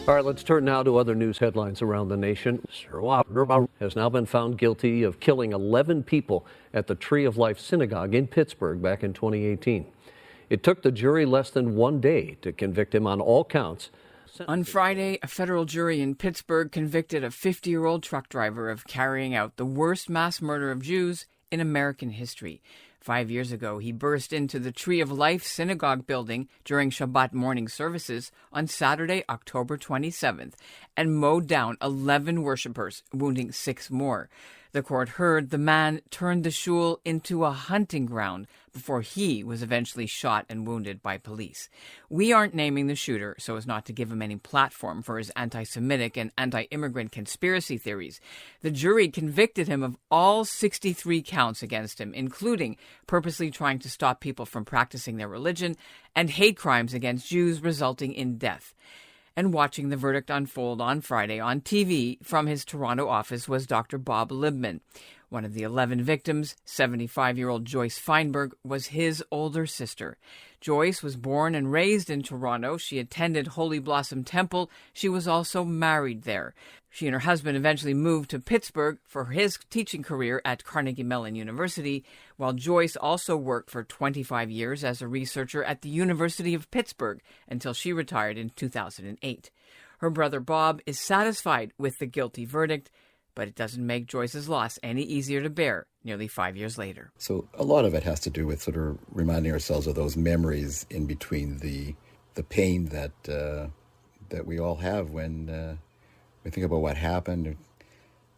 All right, let's turn now to other news headlines around the nation. Has now been found guilty of killing 11 people at the Tree of Life synagogue in Pittsburgh back in 2018. It took the jury less than 1 day to convict him on all counts. On Friday, a federal jury in Pittsburgh convicted a 50-year-old truck driver of carrying out the worst mass murder of Jews in American history. 5 years ago, he burst into the Tree of Life synagogue building during Shabbat morning services on Saturday, October 27th, and mowed down 11 worshippers, wounding 6 more. The court heard the man turned the shul into a hunting ground before he was eventually shot and wounded by police. We aren't naming the shooter so as not to give him any platform for his anti-Semitic and anti-immigrant conspiracy theories. The jury convicted him of all 63 counts against him, including purposely trying to stop people from practicing their religion and hate crimes against Jews resulting in death. And watching the verdict unfold on Friday on TV from his Toronto office was Dr. Bob Libman. One of the 11 victims, 75-year-old Joyce Fienberg, was his older sister. Joyce was born and raised in Toronto. She attended Holy Blossom Temple. She was also married there. She and her husband eventually moved to Pittsburgh for his teaching career at Carnegie Mellon University, while Joyce also worked for 25 years as a researcher at the University of Pittsburgh until she retired in 2008. Her brother Bob is satisfied with the guilty verdict, but it doesn't make Joyce's loss any easier to bear nearly 5 years later. So a lot of it has to do with sort of reminding ourselves of those memories in between the pain that we all have when we think about what happened and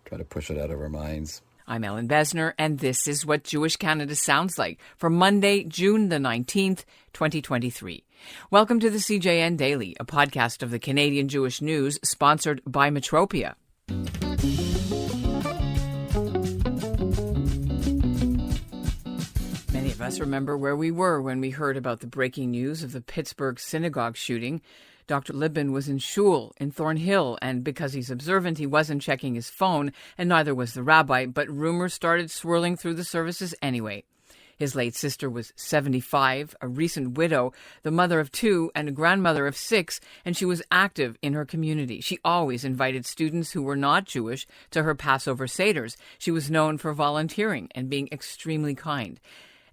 try to push it out of our minds. I'm Ellen Besner, and this is what Jewish Canada sounds like for Monday, June the 19th, 2023. Welcome to the CJN Daily, a podcast of the Canadian Jewish News sponsored by Metropia. Many of us remember where we were when we heard about the breaking news of the Pittsburgh synagogue shooting. Dr. Libman was in shul in Thornhill, and because he's observant, he wasn't checking his phone, and neither was the rabbi, but rumors started swirling through the services anyway. His late sister was 75, a recent widow, the mother of 2, and a grandmother of 6, and she was active in her community. She always invited students who were not Jewish to her Passover Seders. She was known for volunteering and being extremely kind.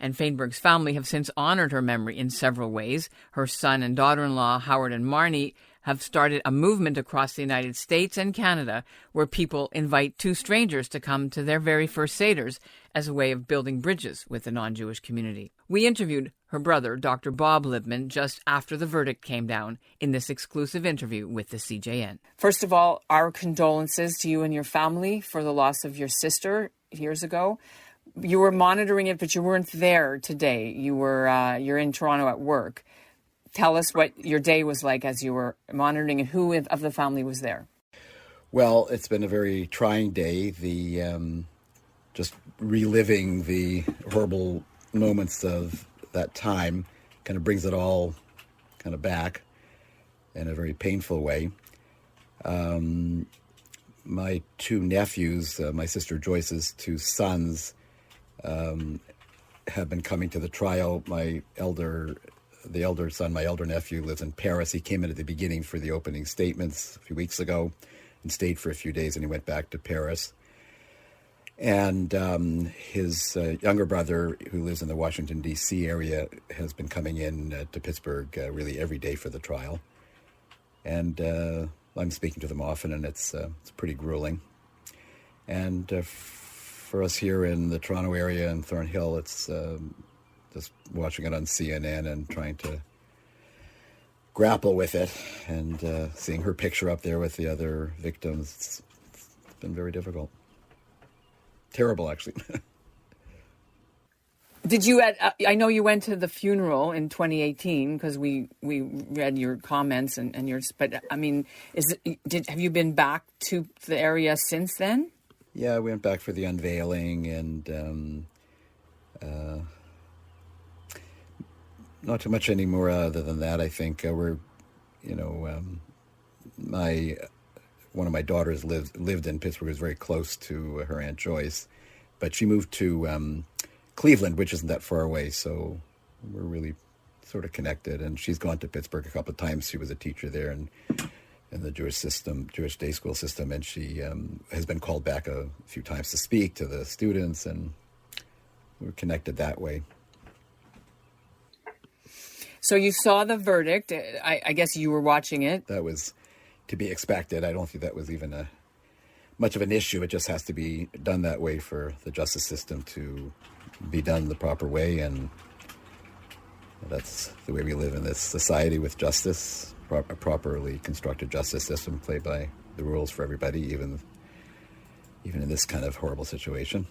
And Fienberg's family have since honored her memory in several ways. Her son and daughter-in-law, Howard and Marnie, have started a movement across the United States and Canada where people invite 2 strangers to come to their very first Seders as a way of building bridges with the non-Jewish community. We interviewed her brother, Dr. Bob Libman, just after the verdict came down in this exclusive interview with the CJN. First of all, our condolences to you and your family for the loss of your sister years ago. You were monitoring it, but you weren't there today. You're in Toronto at work. Tell us what your day was like as you were monitoring and who of the family was there. Well, it's been a very trying day. Just reliving the horrible moments of that time kind of brings it all kind of back in a very painful way. My 2 nephews, my sister Joyce's 2 sons, have been coming to the trial. The elder son, my elder nephew, lives in Paris. He came in at the beginning for the opening statements a few weeks ago and stayed for a few days, and he went back to Paris. And his younger brother, who lives in the Washington, D.C. area, has been coming in to Pittsburgh really every day for the trial. And I'm speaking to them often, and it's pretty grueling. And for us here in the Toronto area and Thornhill, it's just watching it on CNN and trying to grapple with it and seeing her picture up there with the other victims. It's been very difficult. Terrible, actually. Did you? I know you went to the funeral in 2018 because we read your comments and yours. But I mean, have you been back to the area since then? Yeah, we went back for the unveiling and not too much anymore other than that. I think one of my daughters lived in Pittsburgh, was very close to her Aunt Joyce, but she moved to Cleveland, which isn't that far away, so we're really sort of connected. And she's gone to Pittsburgh a couple of times. She was a teacher there and the Jewish system, Jewish day school system, and she has been called back a few times to speak to the students, and we're connected that way. So you saw the verdict. I guess you were watching it. That was to be expected. I don't think that was even much of an issue. It just has to be done that way for the justice system to be done the proper way, and that's the way we live in this society with justice, a properly constructed justice system played by the rules for everybody, even in this kind of horrible situation.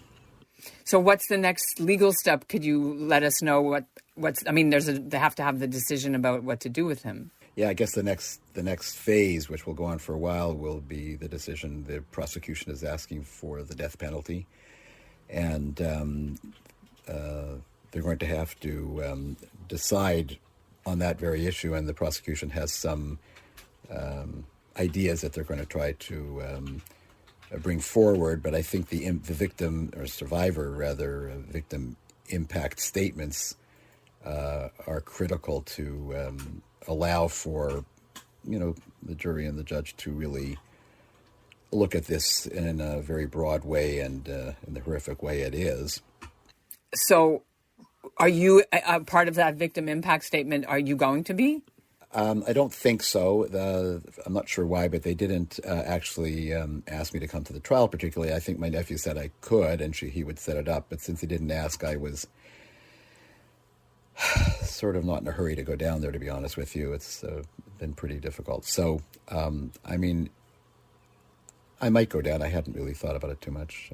So what's the next legal step? Could you let us know what's? I mean, they have to have the decision about what to do with him. Yeah, I guess the next phase, which will go on for a while, will be the decision. The prosecution is asking for the death penalty, and they're going to have to decide on that very issue. And the prosecution has some ideas that they're going to try to bring forward. But I think the victim or survivor, rather, victim impact statements are critical to allow for, the jury and the judge to really look at this in a very broad way and in the horrific way it is. So are you a part of that victim impact statement? Are you going to be? I don't think so. I'm not sure why, but they didn't actually ask me to come to the trial particularly. I think my nephew said I could, and he would set it up. But since he didn't ask, I was sort of not in a hurry to go down there, to be honest with you. It's been pretty difficult. So, I might go down. I hadn't really thought about it too much.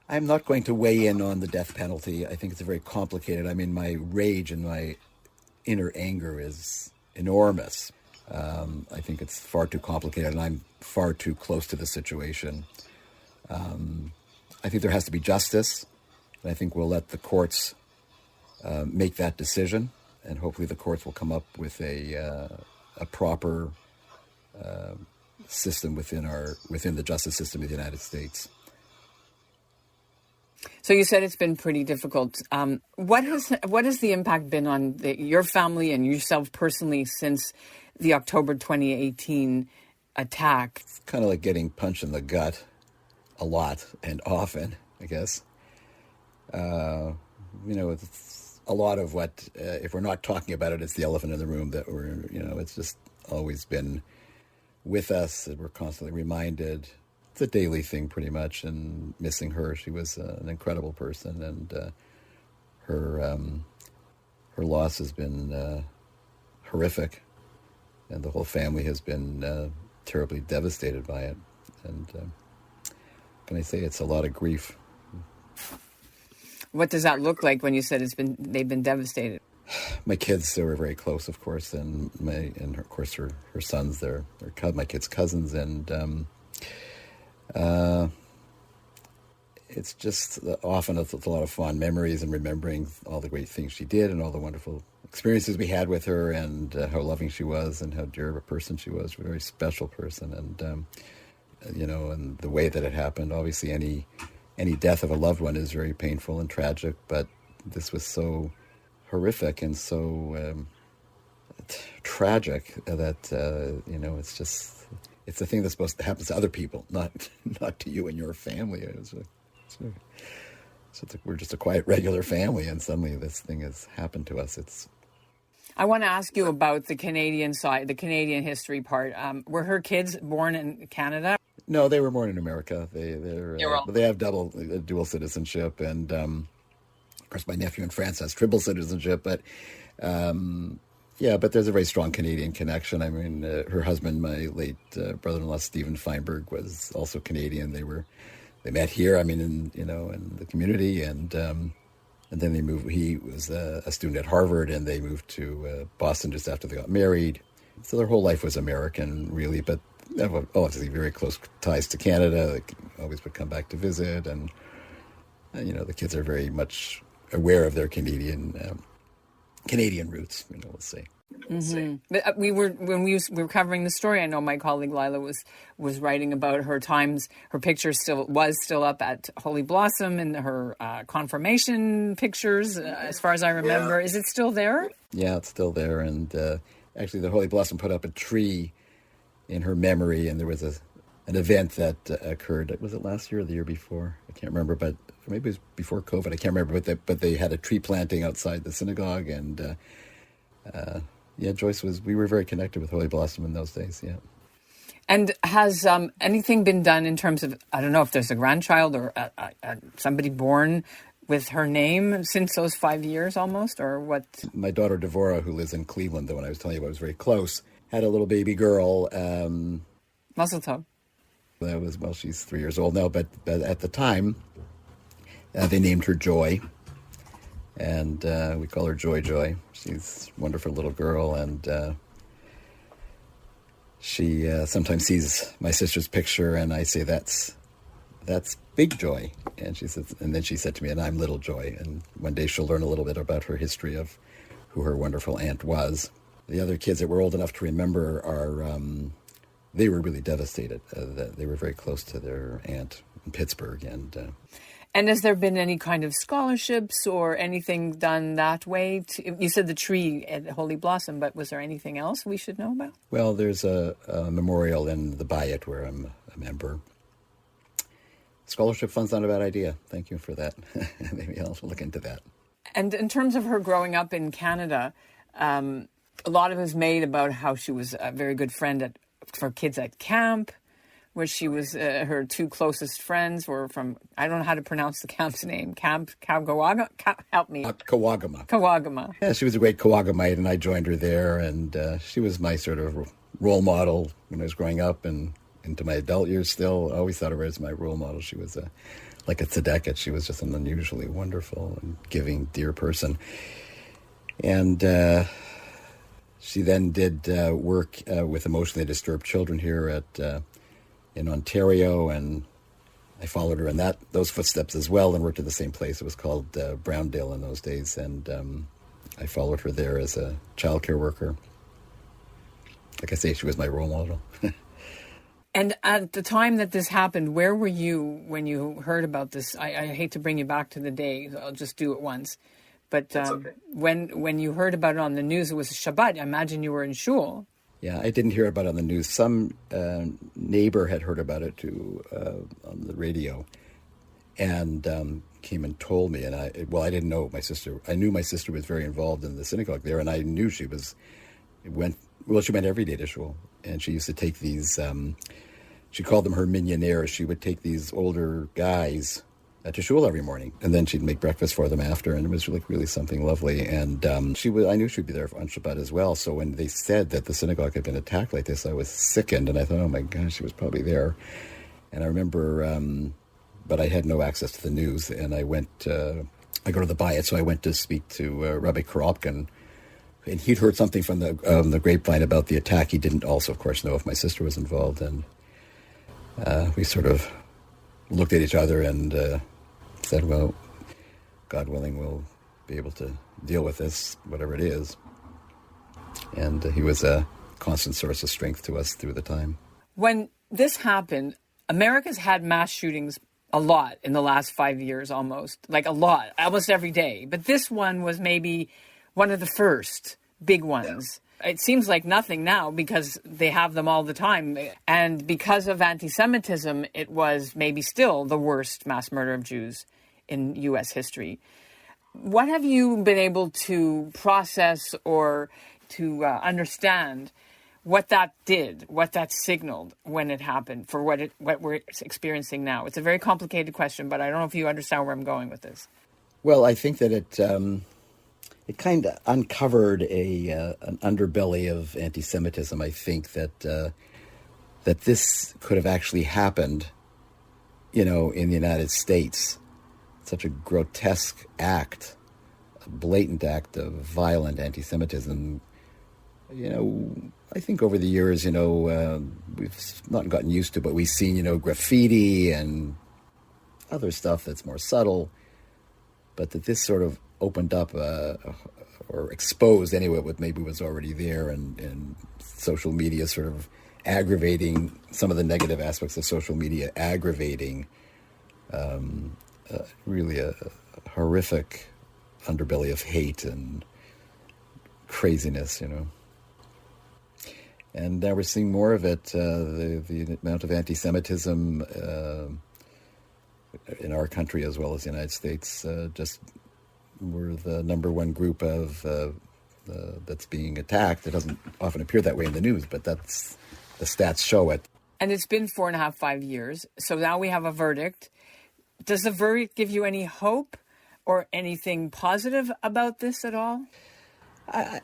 I'm not going to weigh in on the death penalty. I think it's very complicated. I mean, my rage and my inner anger is enormous. I think it's far too complicated, and I'm far too close to the situation. I think there has to be justice, and I think we'll let the courts make that decision, and hopefully the courts will come up with a proper system within the justice system of the United States. So you said it's been pretty difficult. What has the impact been on your family and yourself personally since the October 2018 attack? It's kind of like getting punched in the gut a lot and often, I guess. It's a lot of what, if we're not talking about it, it's the elephant in the room that it's just always been with us, and we're constantly reminded. It's a daily thing pretty much, and missing her. She was an incredible person, and her loss has been horrific, and the whole family has been terribly devastated by it. And can I say it's a lot of grief. What does that look like when you said they've been devastated? My kids, they were very close, of course, and of course her sons, they're my kids' cousins, and it's just often it's a lot of fond memories and remembering all the great things she did and all the wonderful experiences we had with her, and how loving she was and how dear of a person she was, a very special person. And, and the way that it happened, obviously any death of a loved one is very painful and tragic, but this was so horrific and so tragic that, it's a thing that's supposed to happen to other people, not to you and your family. We're just a quiet, regular family, and suddenly this thing has happened to us. I want to ask you about the Canadian side, the Canadian history part. Were her kids born in Canada? No, they were born in America. They have dual citizenship, and of course, my nephew in France has triple citizenship. But but there's a very strong Canadian connection. I mean, her husband, my late brother-in-law Stephen Fienberg, was also Canadian. They met here. I mean, in the community, and then they moved. He was a student at Harvard, and they moved to Boston just after they got married. So their whole life was American, really. But they have obviously very close ties to Canada. They always would come back to visit, and the kids are very much aware of their Canadian roots, let's say. Mm-hmm. But when we were covering the story, I know my colleague Lila was writing about her times. Her picture was still up at Holy Blossom, and her confirmation pictures, as far as I remember. Yeah. Is it still there? Yeah, it's still there. And actually, the Holy Blossom put up a tree in her memory. And there was an event that occurred. Was it last year or the year before? I can't remember, but maybe it was before COVID. I can't remember. But they had a tree planting outside the synagogue, and Joyce we were very connected with Holy Blossom in those days. Yeah. And has anything been done in terms of, I don't know if there's a grandchild or somebody born with her name since those 5 years almost, or what? My daughter Devorah, who lives in Cleveland, the one I was telling you about was very close, had a little baby girl. Mazel tov. She's 3 years old now, but at the time, they named her Joy. And we call her Joy. She's a wonderful little girl, and she sometimes sees my sister's picture, and I say, that's Big Joy. And then she said to me, and I'm Little Joy. And one day she'll learn a little bit about her history of who her wonderful aunt was. The other kids that were old enough to remember they were really devastated. They were very close to their aunt in Pittsburgh. And has there been any kind of scholarships or anything done that way? You said the tree at Holy Blossom, but was there anything else we should know about? Well, there's a memorial in the Bayit where I'm a member. Scholarship fund's not a bad idea. Thank you for that. Maybe I'll look into that. And in terms of her growing up in Canada, a lot of it was made about how she was a very good friend for kids at camp, where she was, her two closest friends were from, I don't know how to pronounce the camp's name, Camp Kawagama? Help me. Kawagama. Yeah, she was a great Kawagamite, and I joined her there, and she was my sort of role model when I was growing up and into my adult years still. I always thought of her as my role model. She was like a tzedekah. She was just an unusually wonderful and giving, dear person. And she then did work with emotionally disturbed children here in Ontario, and I followed her in those footsteps as well, and worked at the same place. It was called Browndale in those days, and I followed her there as a childcare worker. Like I say, she was my role model. And at the time that this happened, where were you when you heard about this? I hate to bring you back to the day. I'll just do it once. But okay. When you heard about it on the news, it was Shabbat. I imagine you were in shul. Yeah, I didn't hear about it on the news. Some neighbor had heard about it on the radio, and came and told me. And I didn't know my sister. I knew my sister was very involved in the synagogue there, and I knew she went every day to shul, and she used to take these. She called them her minyaneers. She would take these older guys to shul every morning, and then she'd make breakfast for them after, and it was really something lovely. And I knew she'd be there on Shabbat as well. So when they said that the synagogue had been attacked like this, I was sickened, and I thought, oh my gosh, she was probably there. And I remember, but I had no access to the news, and I went. I go to the Bayit, so I went to speak to Rabbi Koropkin, and he'd heard something from the grapevine about the attack. He didn't also, of course, know if my sister was involved, and we sort of looked at each other and said, well, God willing, we'll be able to deal with this, whatever it is. And he was a constant source of strength to us through the time. When this happened, America's had mass shootings a lot in the last 5 years almost every day. But this one was maybe one of the first big ones. It seems like nothing now because they have them all the time. And because of anti-Semitism, it was maybe still the worst mass murder of Jews in U.S. history. What have you been able to process or to understand what that did, what that signaled when it happened for what we're experiencing now? It's a very complicated question, but I don't know if you understand where I'm going with this. Well, I think that it kind of uncovered an underbelly of anti-Semitism. I think that this could have actually happened, in the United States. Such a grotesque act, a blatant act of violent anti-Semitism. I think over the years, we've not gotten used to, but we've seen, graffiti and other stuff that's more subtle. But that this sort of opened up or exposed anyway what maybe was already there, and social media sort of aggravating some of the negative aspects of social media, aggravating really a horrific underbelly of hate and craziness, And now we're seeing more of it. The amount of anti-Semitism in our country as well as the United States, just we're the number one group of that's being attacked. It doesn't often appear that way in the news, but that's the stats show it. And it's been 4.5, 5 years. So now we have a verdict. Does the verdict give you any hope or anything positive about this at all? I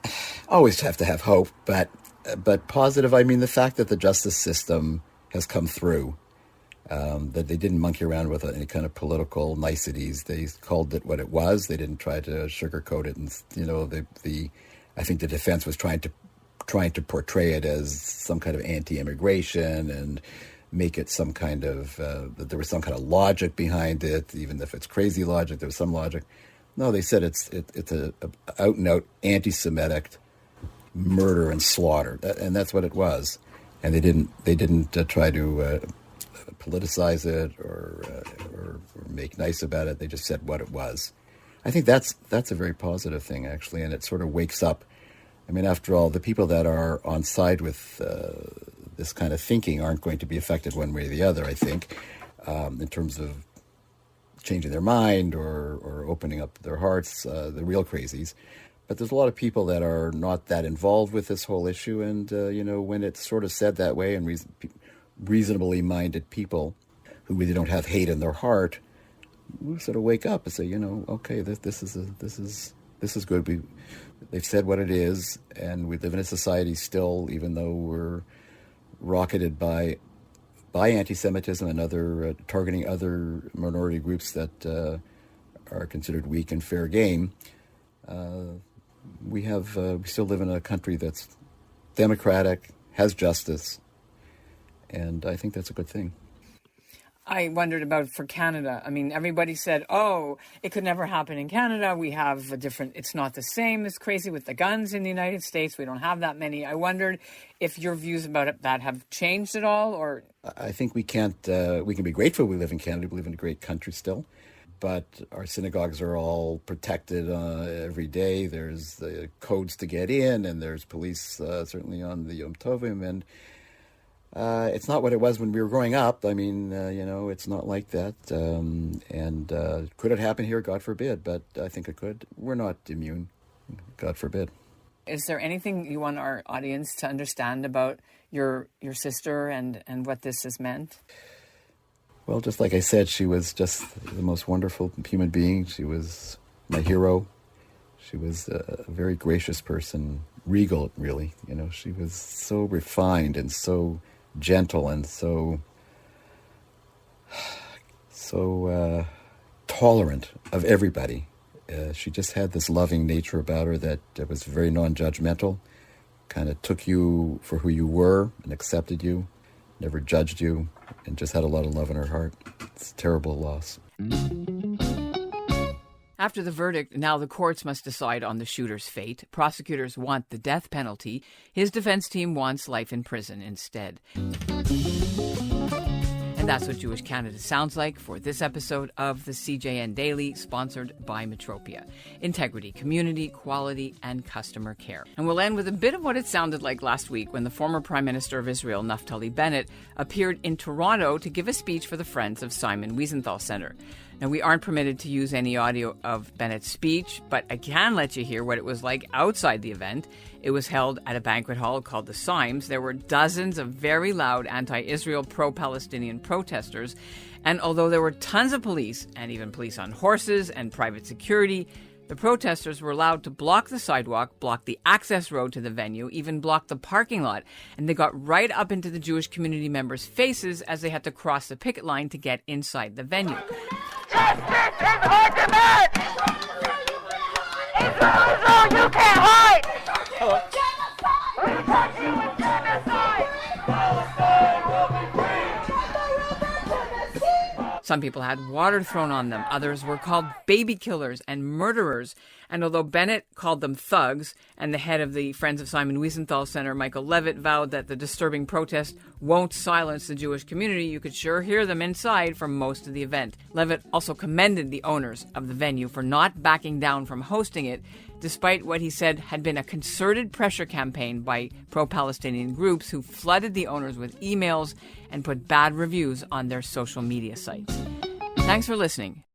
always have to have hope, but positive, I mean the fact that the justice system has come through, that they didn't monkey around with any kind of political niceties. They called it what it was. They didn't try to sugarcoat it. And, I think the defense was trying to portray it as some kind of anti-immigration and make it some kind of, that there was some kind of logic behind it, even if it's crazy logic, there was some logic. No, they said it's a out-and-out anti-Semitic murder and slaughter, and that's what it was. And they didn't try to politicize it or make nice about it. They just said what it was. I think that's a very positive thing, actually, and it sort of wakes up. I mean, after all, the people that are on side with this kind of thinking aren't going to be affected one way or the other, I think, in terms of changing their mind or opening up their hearts, the real crazies. But there's a lot of people that are not that involved with this whole issue. And, when it's sort of said that way, and reasonably minded people who really don't have hate in their heart, we sort of wake up and say, okay, this is good. They've said what it is, and we live in a society still, even though we're rocketed by anti-Semitism and other targeting other minority groups that are considered weak and fair game. We still live in a country that's democratic, has justice, and I think that's a good thing. I wondered about for Canada. I mean, everybody said, it could never happen in Canada. We have it's not the same as crazy with the guns in the United States. We don't have that many. I wondered if your views about that have changed at all, or... I think we can be grateful we live in Canada. We live in a great country still, but our synagogues are all protected every day. There's codes to get in, and there's police certainly on the Yom Tovim, and it's not what it was when we were growing up. I mean, it's not like that. And could it happen here? God forbid. But I think it could. We're not immune. God forbid. Is there anything you want our audience to understand about your sister and what this has meant? Well, just like I said, she was just the most wonderful human being. She was my hero. She was a very gracious person, regal, really. She was so refined and so gentle and so tolerant of everybody. She just had this loving nature about her that was very non-judgmental, kind of took you for who you were and accepted you, never judged you, and just had a lot of love in her heart. It's a terrible loss. After the verdict, now the courts must decide on the shooter's fate. Prosecutors want the death penalty. His defense team wants life in prison instead. And that's what Jewish Canada sounds like for this episode of the CJN Daily, sponsored by Metropia. Integrity, community, quality, and customer care. And we'll end with a bit of what it sounded like last week when the former Prime Minister of Israel, Naftali Bennett, appeared in Toronto to give a speech for the Friends of Simon Wiesenthal Center. Now, we aren't permitted to use any audio of Bennett's speech, but I can let you hear what it was like outside the event. It was held at a banquet hall called the Symes. There were dozens of very loud anti-Israel, pro-Palestinian protesters. And although there were tons of police, and even police on horses and private security, the protesters were allowed to block the sidewalk, block the access road to the venue, even block the parking lot. And they got right up into the Jewish community members' faces as they had to cross the picket line to get inside the venue. Justice is our demand! Israel, you can't hide! Genocide! We touch you with genocide! Palestine will be free! Some people had water thrown on them. Others were called baby killers and murderers. And although Bennett called them thugs, and the head of the Friends of Simon Wiesenthal Center, Michael Levitt, vowed that the disturbing protest won't silence the Jewish community, you could sure hear them inside for most of the event. Levitt also commended the owners of the venue for not backing down from hosting it, despite what he said had been a concerted pressure campaign by pro-Palestinian groups who flooded the owners with emails and put bad reviews on their social media sites. Thanks for listening.